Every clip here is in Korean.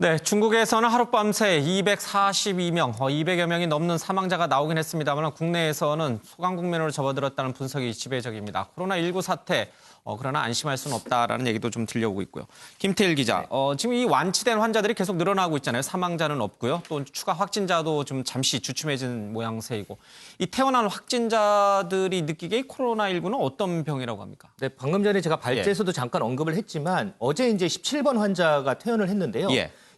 네, 중국에서는 하룻밤새 242명, 200여 명이 넘는 사망자가 나오긴 했습니다만 국내에서는 소강국면으로 접어들었다는 분석이 지배적입니다. 코로나19 사태, 그러나 안심할 수는 없다라는 얘기도 좀 들려오고 있고요. 김태일 기자, 지금 이 완치된 환자들이 계속 늘어나고 있잖아요. 사망자는 없고요. 또 추가 확진자도 좀 잠시 주춤해진 모양새이고. 이 태어난 확진자들이 느끼기에 코로나19는 어떤 병이라고 합니까? 네, 방금 전에 제가 발제에서도 잠깐 언급을 했지만 어제 이제 17번 환자가 퇴원을 했는데요.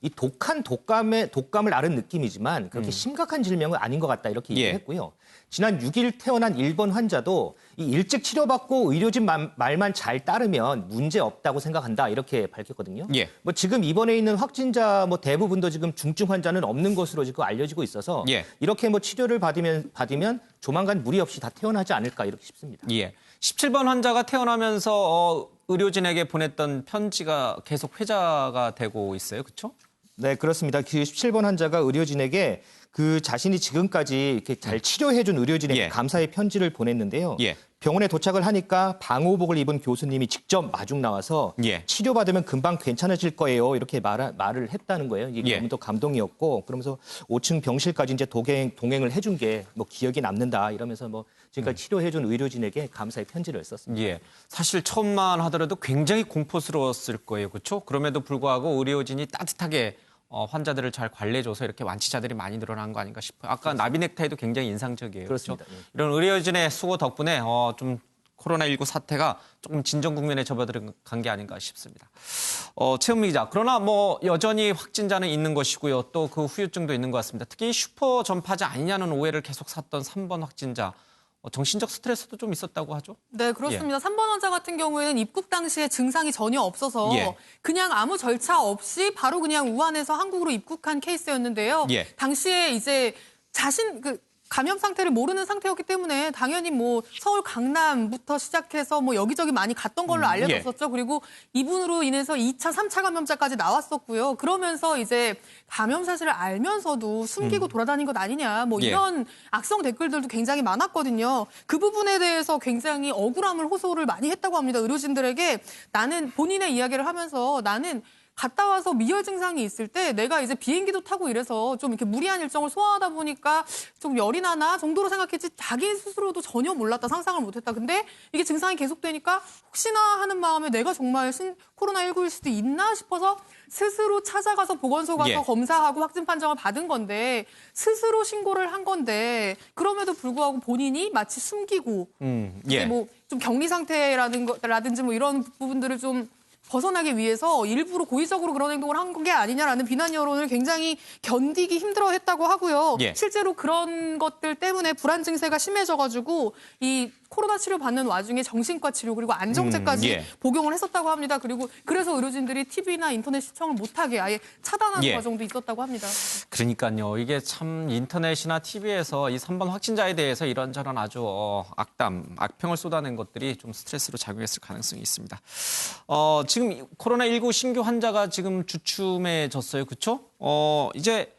이 독한 독감을 앓은 느낌이지만 그렇게 심각한 질병은 아닌 것 같다 이렇게 얘기를 했고요. 지난 6일 태어난 1번 환자도 이 일찍 치료받고 의료진 말만 잘 따르면 문제 없다고 생각한다 이렇게 밝혔거든요. 뭐 지금 입원해 있는 확진자 뭐 대부분도 지금 중증 환자는 없는 것으로 지금 알려지고 있어서 이렇게 뭐 치료를 받으면 조만간 무리 없이 다 퇴원하지 않을까 이렇게 싶습니다. 17번 환자가 태어나면서 의료진에게 보냈던 편지가 계속 회자가 되고 있어요, 그렇죠? 네, 그렇습니다. 그 17번 환자가 의료진에게 그 자신이 지금까지 이렇게 잘 치료해준 의료진에게 감사의 편지를 보냈는데요. 병원에 도착을 하니까 방호복을 입은 교수님이 직접 마중 나와서 치료받으면 금방 괜찮아질 거예요. 이렇게 말을 했다는 거예요. 이게 너무 또 감동이었고 그러면서 5층 병실까지 이제 동행을 해준 게 뭐 기억이 남는다 이러면서 뭐 지금까지 치료해준 의료진에게 감사의 편지를 썼습니다. 사실 처음만 하더라도 굉장히 공포스러웠을 거예요. 그렇죠? 그럼에도 불구하고 의료진이 따뜻하게 환자들을 잘 관리해줘서 이렇게 완치자들이 많이 늘어난 거 아닌가 싶어요. 아까 나비 넥타이도 굉장히 인상적이에요. 그렇습니다. 그렇죠? 이런 의료진의 수고 덕분에 좀 코로나19 사태가 조금 진정 국면에 접어들어간 게 아닌가 싶습니다. 최은미 기자, 그러나 뭐 여전히 확진자는 있는 것이고요. 또 그 후유증도 있는 것 같습니다. 특히 슈퍼 전파자 아니냐는 오해를 계속 샀던 3번 확진자. 정신적 스트레스도 좀 있었다고 하죠? 네, 그렇습니다. 3번 환자 같은 경우에는 입국 당시에 증상이 전혀 없어서 그냥 아무 절차 없이 바로 그냥 우한에서 한국으로 입국한 케이스였는데요. 당시에 이제 감염 상태를 모르는 상태였기 때문에 당연히 뭐 서울 강남부터 시작해서 뭐 여기저기 많이 갔던 걸로 알려졌었죠. 그리고 이분으로 인해서 2차, 3차 감염자까지 나왔었고요. 그러면서 이제 감염 사실을 알면서도 숨기고 돌아다닌 것 아니냐. 뭐 이런 악성 댓글들도 굉장히 많았거든요. 그 부분에 대해서 굉장히 억울함을 호소를 많이 했다고 합니다. 의료진들에게 나는 본인의 이야기를 하면서 나는 갔다 와서 미열 증상이 있을 때 내가 이제 비행기도 타고 이래서 좀 이렇게 무리한 일정을 소화하다 보니까 좀 열이 나나 정도로 생각했지 자기 스스로도 전혀 몰랐다, 상상을 못했다. 근데 이게 증상이 계속되니까 혹시나 하는 마음에 내가 정말 코로나19일 수도 있나 싶어서 스스로 찾아가서 보건소 가서 검사하고 확진 판정을 받은 건데 스스로 신고를 한 건데 그럼에도 불구하고 본인이 마치 숨기고 뭐 좀 격리 상태라든지 뭐 이런 부분들을 좀 벗어나기 위해서 일부러 고의적으로 그런 행동을 한 게 아니냐라는 비난 여론을 굉장히 견디기 힘들어했다고 하고요. 실제로 그런 것들 때문에 불안 증세가 심해져가지고 이 코로나 치료 받는 와중에 정신과 치료 그리고 안정제까지 복용을 했었다고 합니다. 그래서 의료진들이 TV나 인터넷 시청을 못하게 아예 차단하는 과정도 있었다고 합니다. 그러니까요. 이게 참 인터넷이나 TV에서 이 3번 확진자에 대해서 이런저런 아주 악평을 쏟아낸 것들이 좀 스트레스로 작용했을 가능성이 있습니다. 지금 코로나19 신규 환자가 지금 주춤해졌어요. 그렇죠? 이제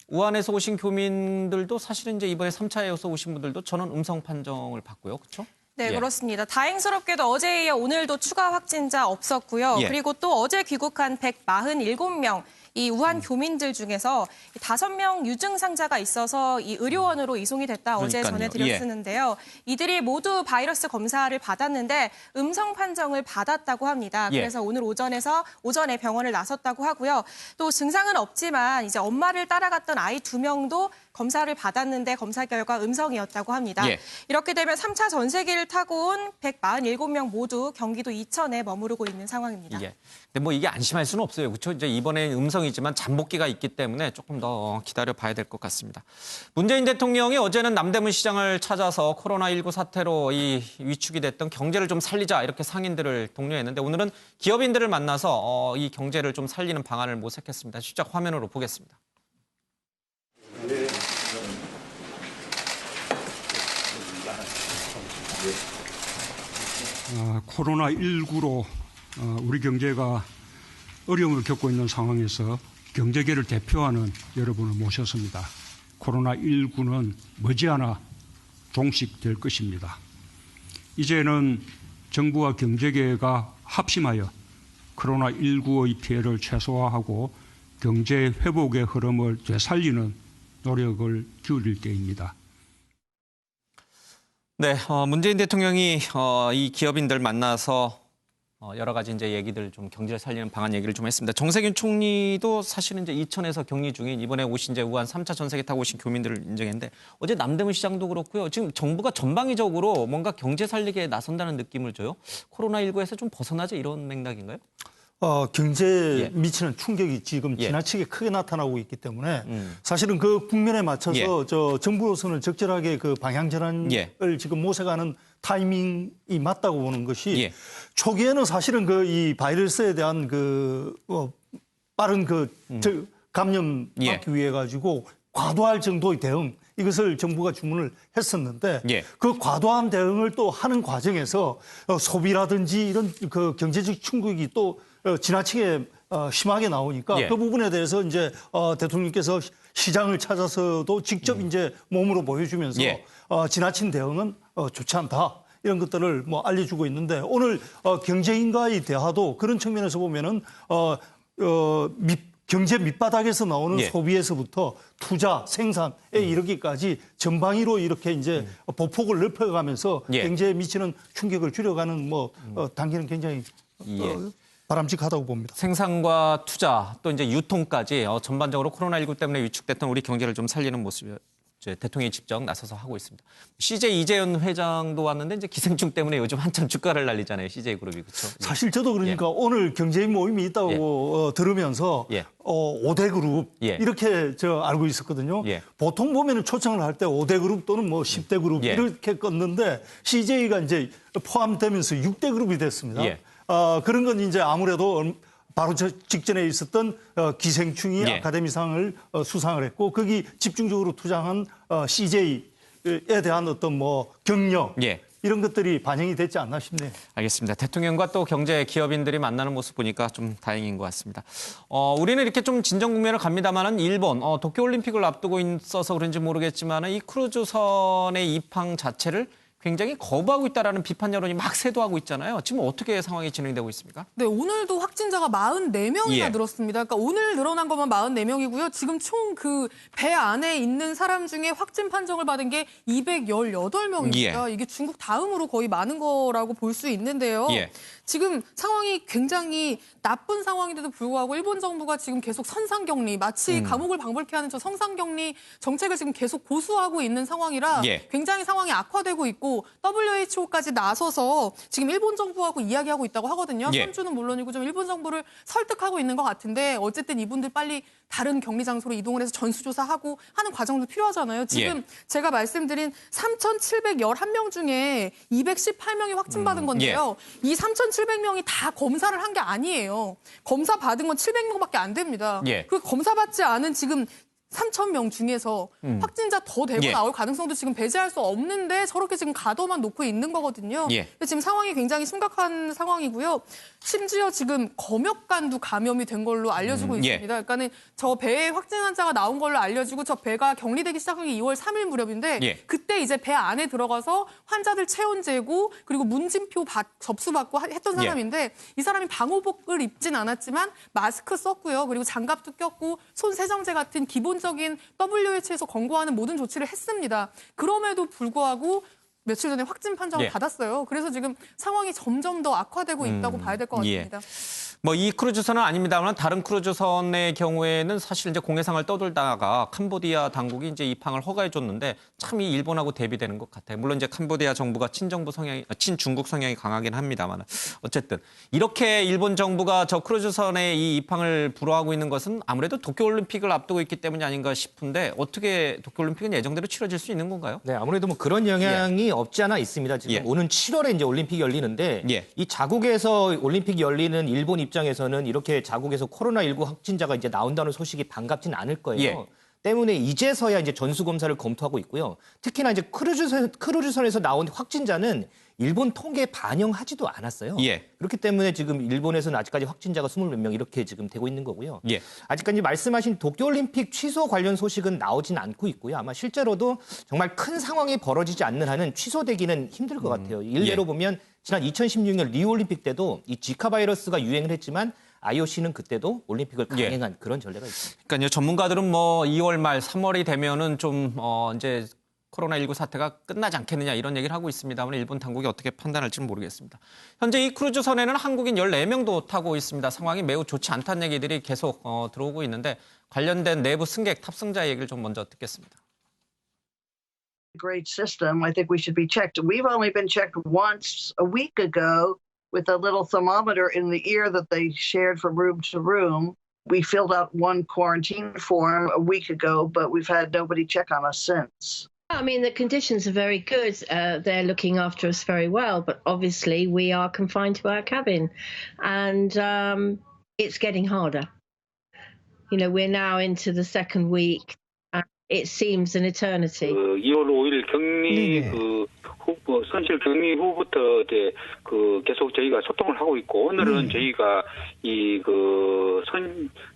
우한에서 오신 교민들도 사실은 이제 이번에 3차에서 오신 분들도 전원 음성 판정을 받고요. 그렇죠? 네, 그렇습니다. 다행스럽게도 어제에 이어 오늘도 추가 확진자 없었고요. 그리고 또 어제 귀국한 147명, 이 우한 교민들 중에서 5명 유증상자가 있어서 이 의료원으로 이송이 됐다 어제 전해드렸었는데요. 이들이 모두 바이러스 검사를 받았는데 음성 판정을 받았다고 합니다. 그래서 오늘 오전에 병원을 나섰다고 하고요. 또 증상은 없지만 이제 엄마를 따라갔던 아이 2명도 검사를 받았는데 검사 결과 음성이었다고 합니다. 이렇게 되면 3차 전세기를 타고 온 147명 모두 경기도 이천에 머무르고 있는 상황입니다. 근데 뭐 이게 안심할 수는 없어요. 그렇죠? 이제 이번에 음성이지만 잠복기가 있기 때문에 조금 더 기다려 봐야 될 것 같습니다. 문재인 대통령이 어제는 남대문 시장을 찾아서 코로나19 사태로 이 위축이 됐던 경제를 좀 살리자 이렇게 상인들을 독려했는데 오늘은 기업인들을 만나서 이 경제를 좀 살리는 방안을 모색했습니다. 실제 화면으로 보겠습니다. 코로나19로 우리 경제가 어려움을 겪고 있는 상황에서 경제계를 대표하는 여러분을 모셨습니다. 코로나19는 머지않아 종식될 것입니다. 이제는 정부와 경제계가 합심하여 코로나19의 피해를 최소화하고 경제 회복의 흐름을 되살리는 노력을 기울일 때입니다. 네, 문재인 대통령이 이 기업인들 만나서 여러 가지 이제 얘기들 좀 경제를 살리는 방안 얘기를 좀 했습니다. 정세균 총리도 사실은 이제 이천에서 격리 중인 이번에 오신 이제 우한 3차 전세기 타고 오신 교민들을 인정했는데 어제 남대문 시장도 그렇고요. 지금 정부가 전방위적으로 뭔가 경제 살리기에 나선다는 느낌을 줘요. 코로나19에서 좀 벗어나자 이런 맥락인가요? 경제에 예. 미치는 충격이 지금 예. 지나치게 크게 나타나고 있기 때문에 사실은 그 국면에 맞춰서 예. 정부로서는 적절하게 그 방향 전환을 예. 지금 모색하는 타이밍이 맞다고 보는 것이 예. 초기에는 사실은 그 이 바이러스에 대한 빠른 감염 예. 막기 위해 가지고 과도할 정도의 대응 이것을 정부가 주문을 했었는데 예. 그 과도한 대응을 또 하는 과정에서 소비라든지 이런 그 경제적 충격이 또 지나치게 심하게 나오니까 예. 그 부분에 대해서 이제 대통령께서 시장을 찾아서도 직접 이제 몸으로 보여주면서 예. 지나친 대응은 좋지 않다. 이런 것들을 뭐 알려주고 있는데 오늘 경제인과의 대화도 그런 측면에서 보면은 경제 밑바닥에서 나오는 예. 소비에서부터 투자, 생산에 이르기까지 전방위로 이렇게 이제 보폭을 넓혀가면서 예. 경제에 미치는 충격을 줄여가는 단계는 굉장히 예. 바람직하다고 봅니다. 생산과 투자 또 이제 유통까지 전반적으로 코로나19 때문에 위축됐던 우리 경제를 좀 살리는 모습이 이제 대통령이 직접 나서서 하고 있습니다. CJ 이재현 회장도 왔는데 이제 기생충 때문에 요즘 한참 주가를 날리잖아요. CJ 그룹이 그렇죠. 사실 저도 그러니까 오늘 경제인 모임이 있다고 들으면서 예. 5대 그룹 예. 이렇게 알고 있었거든요. 예. 보통 보면은 초청을 할 때 5대 그룹 또는 뭐 10대 그룹 예. 이렇게 껐는데 CJ가 이제 포함되면서 6대 그룹이 됐습니다. 예. 그런 건 이제 아무래도 바로 직전에 있었던 기생충이 예. 아카데미상을 수상을 했고 거기 집중적으로 투자한 CJ에 대한 어떤 격려 예. 이런 것들이 반영이 됐지 않나 싶네요. 알겠습니다. 대통령과 또 경제 기업인들이 만나는 모습 보니까 좀 다행인 것 같습니다. 우리는 이렇게 좀 진정 국면을 갑니다만은 일본 도쿄올림픽을 앞두고 있어서 그런지 모르겠지만은 이 크루즈선의 입항 자체를 굉장히 거부하고 있다라는 비판 여론이 막 쇄도하고 있잖아요. 지금 어떻게 상황이 진행되고 있습니까? 네, 오늘도 확진자가 44명이나 예. 늘었습니다. 그러니까 오늘 늘어난 것만 44명이고요. 지금 총 그 배 안에 있는 사람 중에 확진 판정을 받은 게 218명입니다. 예. 이게 중국 다음으로 거의 많은 거라고 볼 수 있는데요. 예. 지금 상황이 굉장히 나쁜 상황인데도 불구하고 일본 정부가 지금 계속 선상격리, 마치 감옥을 방불케 하는 저 성상격리 정책을 지금 계속 고수하고 있는 상황이라 예. 굉장히 상황이 악화되고 있고 WHO까지 나서서 지금 일본 정부하고 이야기하고 있다고 하거든요. 예. 선주는 물론이고 좀 일본 정부를 설득하고 있는 것 같은데 어쨌든 이분들 빨리 다른 격리 장소로 이동을 해서 전수조사하고 하는 과정도 필요하잖아요. 지금 예. 제가 말씀드린 3,711명 중에 218명이 확진받은 건데요. 이 3,700명이 다 검사를 한 게 아니에요. 검사 받은 건 700명밖에 안 됩니다. 예. 그 검사 받지 않은 지금 3,000명 중에서 확진자 더 되고 예. 나올 가능성도 지금 배제할 수 없는데 저렇게 지금 가둬만 놓고 있는 거거든요. 예. 근데 지금 상황이 굉장히 심각한 상황이고요. 심지어 지금 검역관도 감염이 된 걸로 알려지고 예. 있습니다. 그러니까는 저 배에 확진 환자가 나온 걸로 알려지고 저 배가 격리되기 시작한 게 2월 3일 무렵인데 예. 그때 이제 배 안에 들어가서 환자들 체온 재고 그리고 문진표 접수받고 했던 사람인데 이 사람이 방호복을 입진 않았지만 마스크 썼고요. 그리고 장갑도 꼈고 손 세정제 같은 기본적인 WHO에서 권고하는 모든 조치를 했습니다. 그럼에도 불구하고 며칠 전에 확진 판정을 예. 받았어요. 그래서 지금 상황이 점점 더 악화되고 있다고 봐야 될 것 같습니다. 뭐 이 크루즈선은 아닙니다만 다른 크루즈선의 경우에는 사실 이제 공해상을 떠돌다가 캄보디아 당국이 이제 입항을 허가해 줬는데 참 이 일본하고 대비되는 것 같아요. 물론 이제 캄보디아 정부가 친중국 성향이 강하긴 합니다만 어쨌든 이렇게 일본 정부가 저 크루즈선의 이 입항을 불허하고 있는 것은 아무래도 도쿄올림픽을 앞두고 있기 때문이 아닌가 싶은데 어떻게 도쿄올림픽은 예정대로 치러질 수 있는 건가요? 네, 아무래도 뭐 그런 영향이 없지 않아 있습니다. 지금 예. 오는 7월에 이제 올림픽이 열리는데 예. 이 자국에서 올림픽이 열리는 일본 입장에서는 이렇게 자국에서 코로나19 확진자가 이제 나온다는 소식이 반갑진 않을 거예요. 예. 때문에 이제서야 이제 전수 검사를 검토하고 있고요. 특히나 이제 크루즈선에서 나온 확진자는 일본 통계에 반영하지도 않았어요. 예. 그렇기 때문에 지금 일본에서는 아직까지 확진자가 20몇 명 이렇게 지금 되고 있는 거고요. 예. 아직까지 말씀하신 도쿄올림픽 취소 관련 소식은 나오진 않고 있고요. 아마 실제로도 정말 큰 상황이 벌어지지 않는 한은 취소되기는 힘들 것 같아요. 일례로 예. 보면 지난 2016년 리우올림픽 때도 이 지카 바이러스가 유행을 했지만 IOC는 그때도 올림픽을 강행한 그런 전례가 있습니다. 그러니까 전문가들은 뭐 2월 말 3월이 되면은 좀 이제 코로나19 사태가 끝나지 않겠느냐 이런 얘기를 하고 있습니다만 일본 당국이 어떻게 판단할지는 모르겠습니다. 현재 이 크루즈선에는 한국인 14명도 타고 있습니다. 상황이 매우 좋지 않다는 얘기들이 계속 들어오고 있는데 관련된 내부 승객 탑승자 얘기를 좀 먼저 듣겠습니다. Great system. I think we should be checked. We've only been checked once a week ago with a little thermometer in the ear that they shared from room to room. We filled out one quarantine form a week ago, but we've had nobody check on us since. I mean, the conditions are very good. They're looking after us very well, but obviously we are confined to our cabin and it's getting harder. You know, we're now into the second week and it seems an eternity. 2월 5일 격리 선실 격리 후부터 이제 계속 저희가 소통을 하고 있고 오늘은 저희가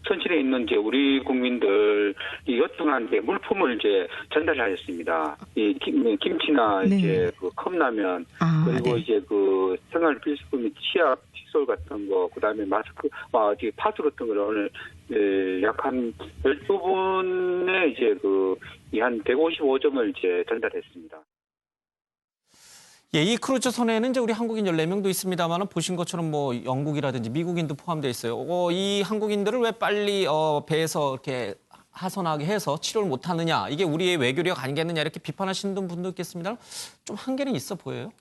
선실에 있는 이제 우리 국민들 요청한 이제 물품을 이제 전달하였습니다. 김치나 이제 컵라면 그리고 이제 생활 필수품 치약 칫솔 같은 거 그다음에 마스크 파스 같은 거를 오늘 약 한 12분의 이제 한 155점을 이제 전달했습니다. 예, 이 크루즈선에는 이제 우리 한국인 14명도 있습니다만 보신 것처럼 뭐 영국이라든지 미국인도 포함되어 있어요. 이 한국인들을 왜 빨리 배에서 이렇게 하선하게 해서 치료를 못 하느냐. 이게 우리의 외교력 아니겠느냐 이렇게 비판하시는 분도 있겠습니다. 좀 한계는 있어 보여요.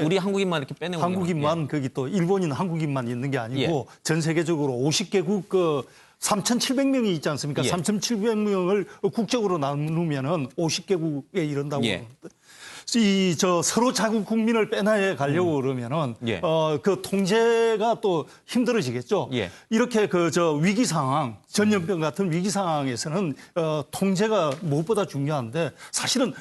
우리 한국인만 이렇게 빼내고 한국인만 거기 또 일본인 한국인만 있는 게 아니고 전 세계적으로 50개국 3,700명이 있지 않습니까? 3,700명을 국적으로 나누면은 50개국에 이른다고. 서로 자국 국민을 빼놔야 가려고 그러면은 그 통제가 또 힘들어지겠죠. 이렇게 위기 상황, 전염병 같은 위기 상황에서는 통제가 무엇보다 중요한데 사실은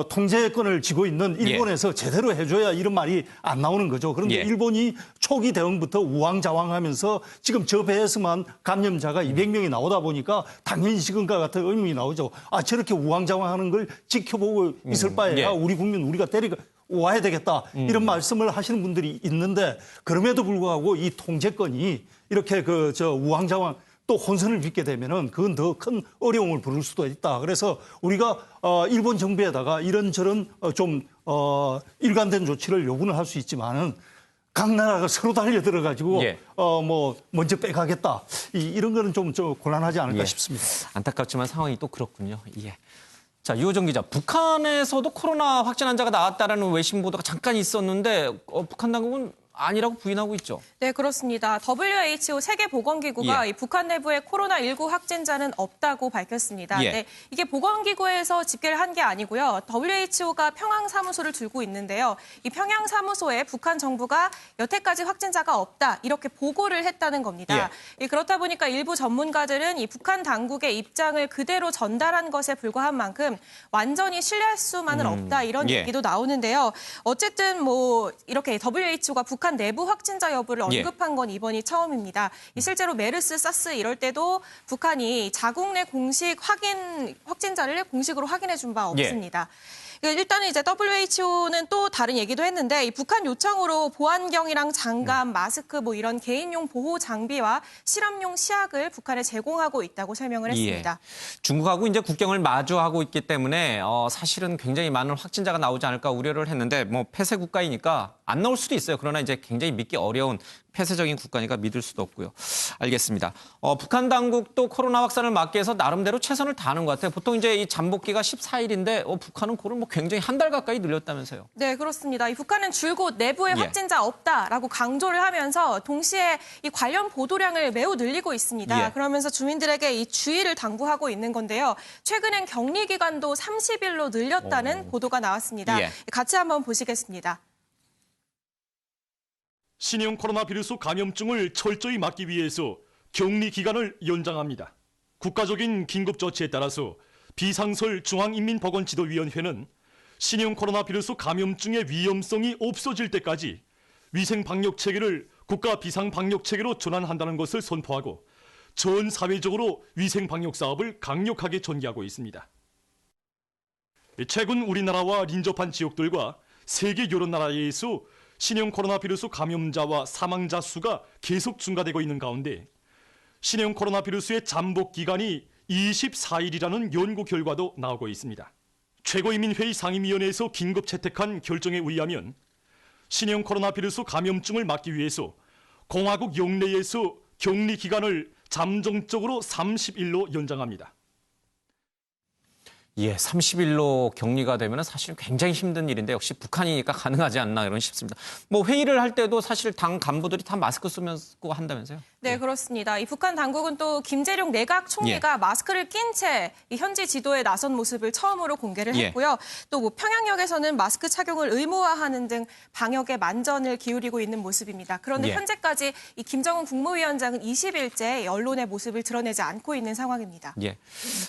통제권을 쥐고 있는 일본에서 제대로 해줘야 이런 말이 안 나오는 거죠. 그런데 일본이 초기 대응부터 우왕좌왕하면서 지금 저 배에서만 감염자가 200명이 나오다 보니까 당연히 지금과 같은 의문이 나오죠. 저렇게 우왕좌왕하는 걸 지켜보고 있을 바에야 우리 국민 우리가 데리고 와야 되겠다 이런 말씀을 하시는 분들이 있는데 그럼에도 불구하고 이 통제권이 이렇게 우왕좌왕 또 혼선을 빚게 되면은 그건 더 큰 어려움을 부를 수도 있다. 그래서 우리가 일본 정부에다가 이런저런 좀 일관된 조치를 요구는 할 수 있지만은 각 나라가 서로 달려들어가지고 뭐 먼저 빼가겠다 이런 거는 좀 곤란하지 않을까 싶습니다. 안타깝지만 상황이 또 그렇군요. 자, 유호정 기자, 북한에서도 코로나 확진 환자가 나왔다라는 외신 보도가 잠깐 있었는데 북한 당국은 아니라고 부인하고 있죠. 네, 그렇습니다. WHO 세계보건기구가 이 북한 내부에 코로나19 확진자는 없다고 밝혔습니다. 네, 이게 보건기구에서 집계를 한 게 아니고요. WHO가 평양사무소를 들고 있는데요. 이 평양사무소에 북한 정부가 여태까지 확진자가 없다 이렇게 보고를 했다는 겁니다. 그렇다 보니까 일부 전문가들은 이 북한 당국의 입장을 그대로 전달한 것에 불과한 만큼 완전히 신뢰할 수만은 없다 이런 얘기도 나오는데요. 어쨌든 뭐 이렇게 WHO가 북한 내부 확진자 여부를 언급한 건 이번이 처음입니다. 실제로 메르스, 사스 이럴 때도 북한이 자국 내 공식 확진자를 공식으로 확인해 준 바 없습니다. 일단은 이제 WHO는 또 다른 얘기도 했는데 이 북한 요청으로 보안경이랑 장갑, 마스크 뭐 이런 개인용 보호 장비와 실험용 시약을 북한에 제공하고 있다고 설명을 했습니다. 중국하고 이제 국경을 마주하고 있기 때문에 사실은 굉장히 많은 확진자가 나오지 않을까 우려를 했는데 뭐 폐쇄 국가이니까 안 나올 수도 있어요. 그러나 이제 굉장히 믿기 어려운 폐쇄적인 국가니까 믿을 수도 없고요. 알겠습니다. 북한 당국도 코로나 확산을 막기 위해서 나름대로 최선을 다하는 것 같아요. 보통 이제 이 잠복기가 14일인데 북한은 그걸 뭐 굉장히 한 달 가까이 늘렸다면서요. 네, 그렇습니다. 이 북한은 줄곧 내부에 확진자 없다라고 강조를 하면서 동시에 이 관련 보도량을 매우 늘리고 있습니다. 그러면서 주민들에게 이 주의를 당부하고 있는 건데요. 최근엔 격리 기간도 30일로 늘렸다는 보도가 나왔습니다. 같이 한번 보시겠습니다. 신형 코로나 바이러스 감염증을 철저히 막기 위해서 격리 기간을 연장합니다. 국가적인 긴급 조치에 따라서 비상설 중앙인민보건지도위원회는 신형 코로나 바이러스 감염증의 위험성이 없어질 때까지 위생 방역 체계를 국가 비상 방역 체계로 전환한다는 것을 선포하고 전 사회적으로 위생 방역 사업을 강력하게 전개하고 있습니다. 최근 우리나라와 인접한 지역들과 세계 여러 나라에서 신형 코로나 바이러스 감염자와 사망자 수가 계속 증가되고 있는 가운데 신형 코로나 바이러스의 잠복 기간이 24일이라는 연구 결과도 나오고 있습니다. 최고인민회의 상임위원회에서 긴급 채택한 결정에 의하면 신형 코로나 바이러스 감염증을 막기 위해서 공화국 영내에서 격리 기간을 잠정적으로 30일로 연장합니다. 예, 30일로 격리가 되면 사실 굉장히 힘든 일인데 역시 북한이니까 가능하지 않나 이런 싶습니다. 뭐 회의를 할 때도 사실 당 간부들이 다 마스크 쓰고 한다면서요? 네, 그렇습니다. 이 북한 당국은 또 김재룡 내각 총리가 마스크를 낀 채 현지 지도에 나선 모습을 처음으로 공개를 했고요. 또 뭐 평양역에서는 마스크 착용을 의무화하는 등 방역에 만전을 기울이고 있는 모습입니다. 그런데 현재까지 이 김정은 국무위원장은 20일째 언론의 모습을 드러내지 않고 있는 상황입니다. 예,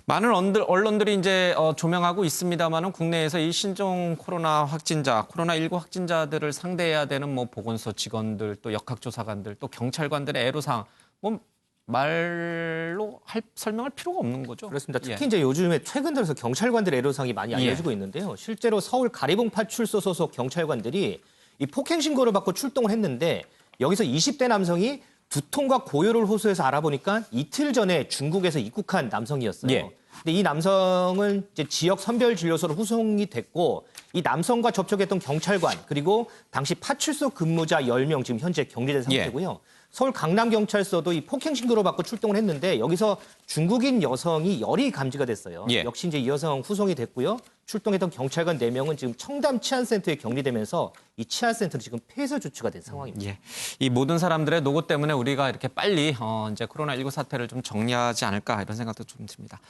많은 언론들이 이제 조명하고 있습니다만은 국내에서 이 신종 코로나 확진자, 코로나19 확진자들을 상대해야 되는 뭐 보건소 직원들, 또 역학조사관들, 또 경찰관들의 애로사항, 뭐 말로 설명할 필요가 없는 거죠. 그렇습니다. 특히 이제 요즘에 최근 들어서 경찰관들의 애로사항이 많이 알려지고 있는데요. 실제로 서울 가리봉 파출소 소속 경찰관들이 이 폭행 신고를 받고 출동을 했는데 여기서 20대 남성이 두통과 고열을 호소해서 알아보니까 이틀 전에 중국에서 입국한 남성이었어요. 근데 이 남성은 이제 지역 선별진료소로 후송이 됐고 이 남성과 접촉했던 경찰관 그리고 당시 파출소 근무자 10명 지금 현재 격리된 상태고요. 서울 강남경찰서도 이 폭행 신고를 받고 출동을 했는데 여기서 중국인 여성이 열이 감지가 됐어요. 역시 이제 이 여성 후송이 됐고요. 출동했던 경찰관 4명은 지금 청담 치안센터에 격리되면서 이 치안센터는 지금 폐쇄 조치가 된 상황입니다. 이 모든 사람들의 노고 때문에 우리가 이렇게 빨리 이제 코로나19 사태를 좀 정리하지 않을까 이런 생각도 좀 듭니다.